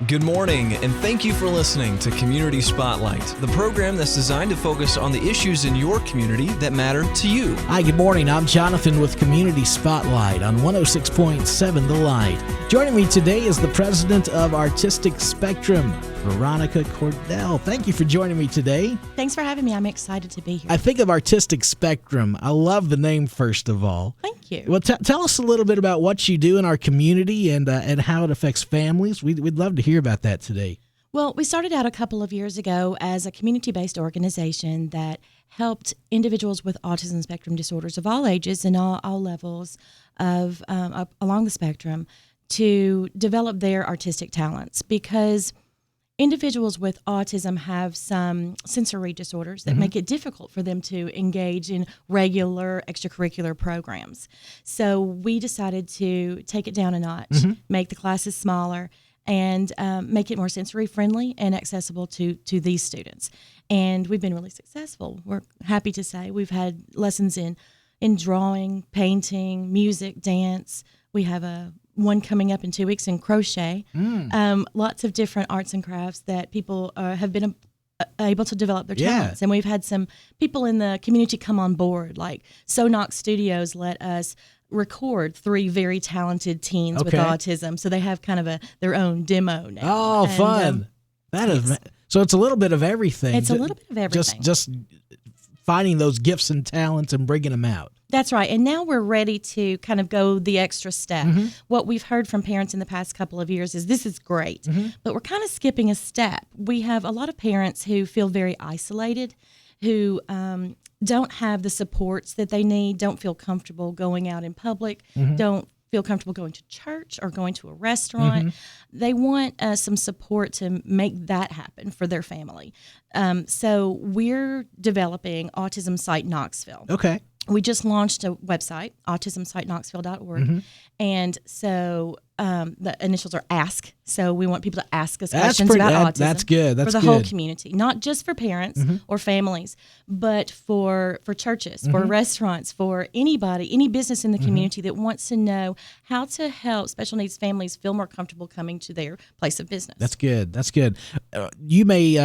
Good morning, and thank you for listening to Community Spotlight, the program that's designed to focus on the issues in your community that matter to you. Hi, good morning. I'm Jonathan with Community Spotlight on 106.7 The Light. Joining me today is the president of Artistic Spectrum, Veronica Cordell. Thank you for joining me today. Thanks for having me. I'm excited to be here. I think of Artistic Spectrum. I love the name, first of all. Thank you. Well, tell us a little bit about what you do in our community and how it affects families. We'd love to hear about that today. Well, we started out a couple of years ago as a community-based organization that helped individuals with autism spectrum disorders of all ages and all levels of along the spectrum to develop their artistic talents, because individuals with autism have some sensory disorders that make it difficult for them to engage in regular extracurricular programs. So we decided to take it down a notch, make the classes smaller, and make it more sensory friendly and accessible to these students. And we've been really successful. We're happy to say we've had lessons in drawing, painting, music, dance. We have one coming up in 2 weeks in crochet. Lots of different arts and crafts that people have been able to develop their talents. And we've had some people in the community come on board, like Knoxville Studios let us record 3 very talented teens with autism. So they have kind of their own demo now. Oh, and, fun. That is so it's a little bit of everything. It's a little bit of everything. Just finding those gifts and talents and bringing them out. That's right. And now we're ready to kind of go the extra step. What we've heard from parents in the past couple of years is this is great, but we're kind of skipping a step. We have a lot of parents who feel very isolated, who don't have the supports that they need, don't feel comfortable going out in public, don't feel comfortable going to church or going to a restaurant. They want some support to make that happen for their family. So we're developing Autism Site Knoxville. Okay. We just launched a website, autismsite.knoxville.org, and so the initials are ASK. So we want people to ask us questions about autism. That's good. That's for the good. whole community, not just for parents or families, but for churches, for restaurants, for anybody, any business in the community that wants to know how to help special needs families feel more comfortable coming to their place of business. That's good. That's good. You may,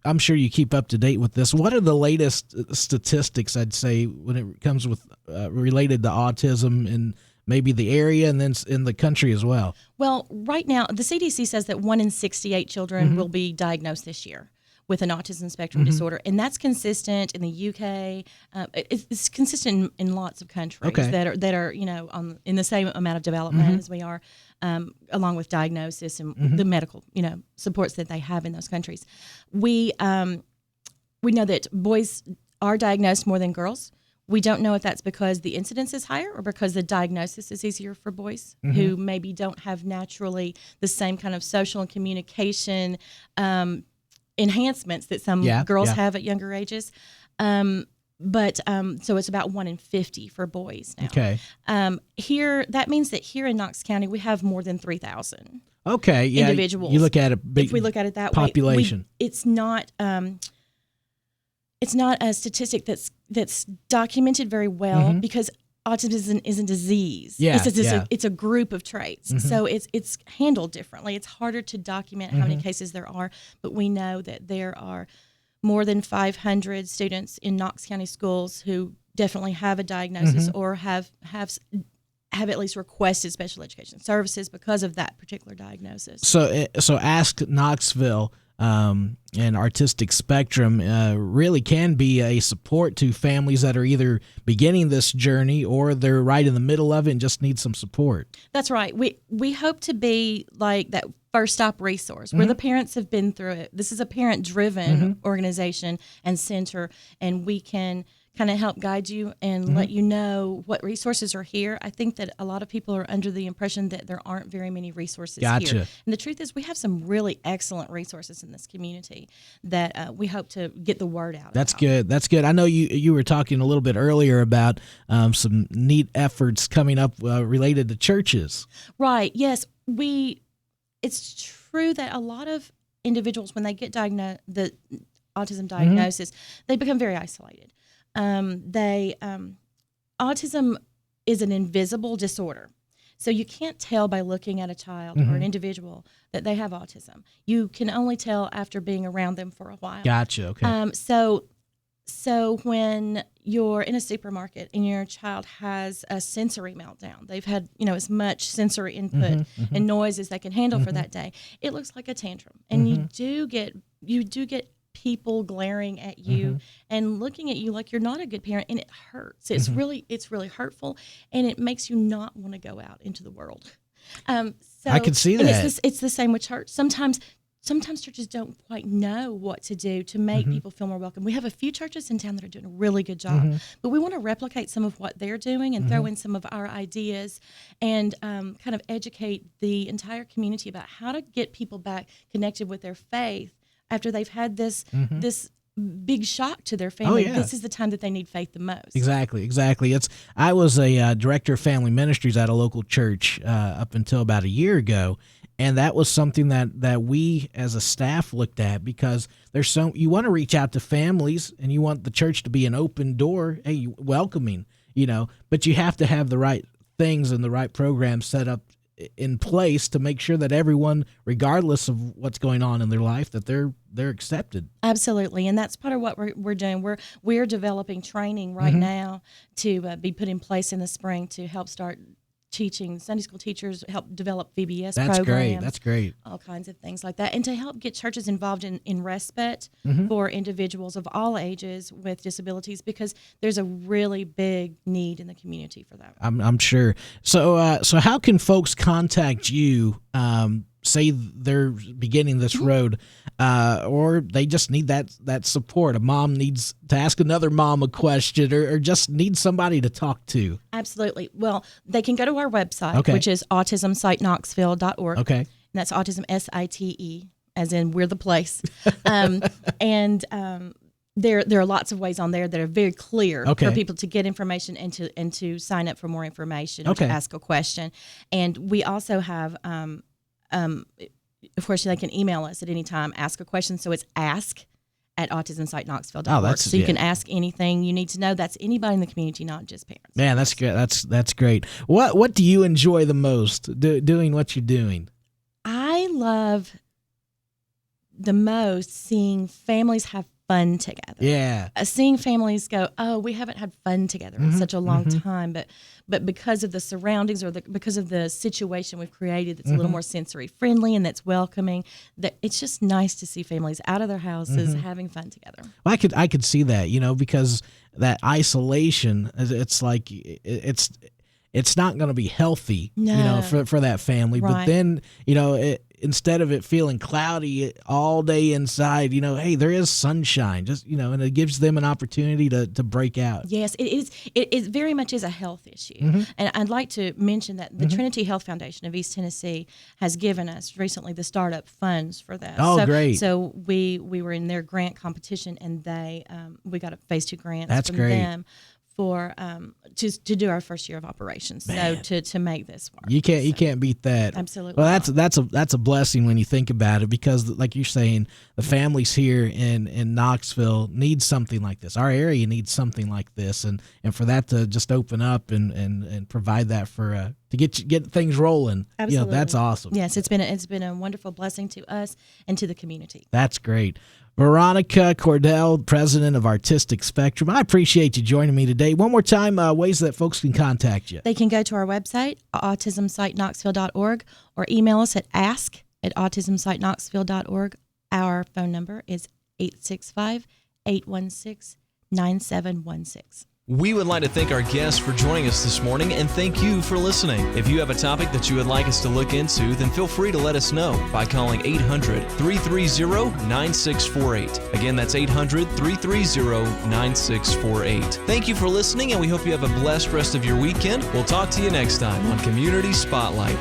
I'm sure you keep up to date with this. What are the latest statistics, I'd say, when it comes with related to autism in maybe the area and then in the country as well? Well, right now, the CDC says that 1 in 68 children will be diagnosed this year with an autism spectrum disorder, and that's consistent in the UK. It's consistent in lots of countries that are in the same amount of development as we are, along with diagnosis and the medical supports that they have in those countries. We know that boys are diagnosed more than girls. We don't know if that's because the incidence is higher or because the diagnosis is easier for boys who maybe don't have naturally the same kind of social and communication enhancements that some girls have at younger ages. So it's about 1 in 50 for boys now. Okay. Here, that means that here in Knox County, we have more than 3,000 individuals. You look at it, if we look at it that population. Way, it's not a statistic that's documented very well because autism isn't disease. It's a group of traits. So it's handled differently. It's harder to document how many cases there are, but we know that there are more than 500 students in Knox County schools who definitely have a diagnosis or have at least requested special education services because of that particular diagnosis. So Ask Knoxville and Artistic Spectrum really can be a support to families that are either beginning this journey or they're right in the middle of it and just need some support. That's right. We hope to be like that first stop resource where the parents have been through it. This is a parent-driven organization and center, and we can kind of help guide you and let you know what resources are here. I think that a lot of people are under the impression that there aren't very many resources here. And the truth is we have some really excellent resources in this community that we hope to get the word out That's about. good. That's good. I know you were talking a little bit earlier about some neat efforts coming up related to churches. Right. Yes. It's true that a lot of individuals, when they get the autism diagnosis, they become very isolated. Autism is an invisible disorder. So you can't tell by looking at a child or an individual that they have autism. You can only tell after being around them for a while. Gotcha. Okay. So when you're in a supermarket and your child has a sensory meltdown, they've had, as much sensory input and noise as they can handle for that day. It looks like a tantrum. And you do get people glaring at you and looking at you like you're not a good parent, and it hurts. It's really hurtful, and it makes you not want to go out into the world. So I can see that. It's the same with church. Sometimes churches don't quite know what to do to make people feel more welcome. We have a few churches in town that are doing a really good job, but we want to replicate some of what they're doing and throw in some of our ideas and kind of educate the entire community about how to get people back connected with their faith after they've had this big shock to their family. Oh, yeah. This is the time that they need faith the most. Exactly. I was a director of family ministries at a local church up until about a year ago. And that was something that we as a staff looked at, because you want to reach out to families and you want the church to be an open door, welcoming, but you have to have the right things and the right programs set up in place to make sure that everyone, regardless of what's going on in their life, that they're accepted. Absolutely, and that's part of what we're doing. We're developing training right now to be put in place in the spring to help start teaching Sunday school teachers, help develop VBS programs. That's great. All kinds of things like that. And to help get churches involved in respite for individuals of all ages with disabilities, because there's a really big need in the community for that. I'm sure. So how can folks contact you, say they're beginning this road, or they just need that support? A mom needs to ask another mom a question, or just need somebody to talk to. Absolutely. Well, they can go to our website, which is autismsiteknoxville.org. Okay. And that's autism, SITE, as in we're the place. There are lots of ways on there that are very clear for people to get information and to sign up for more information or to ask a question. And we also have, of course, they can email us at any time, ask a question. So it's ask@autismsiteknoxville.org. So you can ask anything you need to know. That's anybody in the community, not just parents. Man, that's good. That's great. What do you enjoy the most doing what you're doing? I love the most seeing families have fun together. Yeah. Seeing families go, we haven't had fun together in such a long time, but because of the surroundings or because of the situation we've created that's a little more sensory friendly and that's welcoming, that it's just nice to see families out of their houses having fun together. Well, I could see that, because that isolation, it's like it's not going to be healthy, for that family. Right. But then, instead of it feeling cloudy all day inside, hey, there is sunshine, just, and it gives them an opportunity to break out. Yes, it is. It very much is a health issue. And I'd like to mention that the Trinity Health Foundation of East Tennessee has given us recently the startup funds for this. Oh, great. So we were in their grant competition, and we got a phase 2 grant from great. them for to do our first year of operations. Man. So to make this work. You can't beat that. Absolutely. Well, that's a blessing when you think about it, because like you're saying, the families here in Knoxville need something like this. Our area needs something like this, and for that to just open up and provide that for to get things rolling. Absolutely. That's awesome. Yes, it's been a wonderful blessing to us and to the community. That's great. Veronica Cordell, president of Artistic Spectrum, I appreciate you joining me today. One more time, ways that folks can contact you. They can go to our website, autismsiteknoxville.org, or email us at ask@autismsiteknoxville.org. Our phone number is 865-816-9716. We would like to thank our guests for joining us this morning, and thank you for listening. If you have a topic that you would like us to look into, then feel free to let us know by calling 800-330-9648. Again, that's 800-330-9648. Thank you for listening, and we hope you have a blessed rest of your weekend. We'll talk to you next time on Community Spotlight.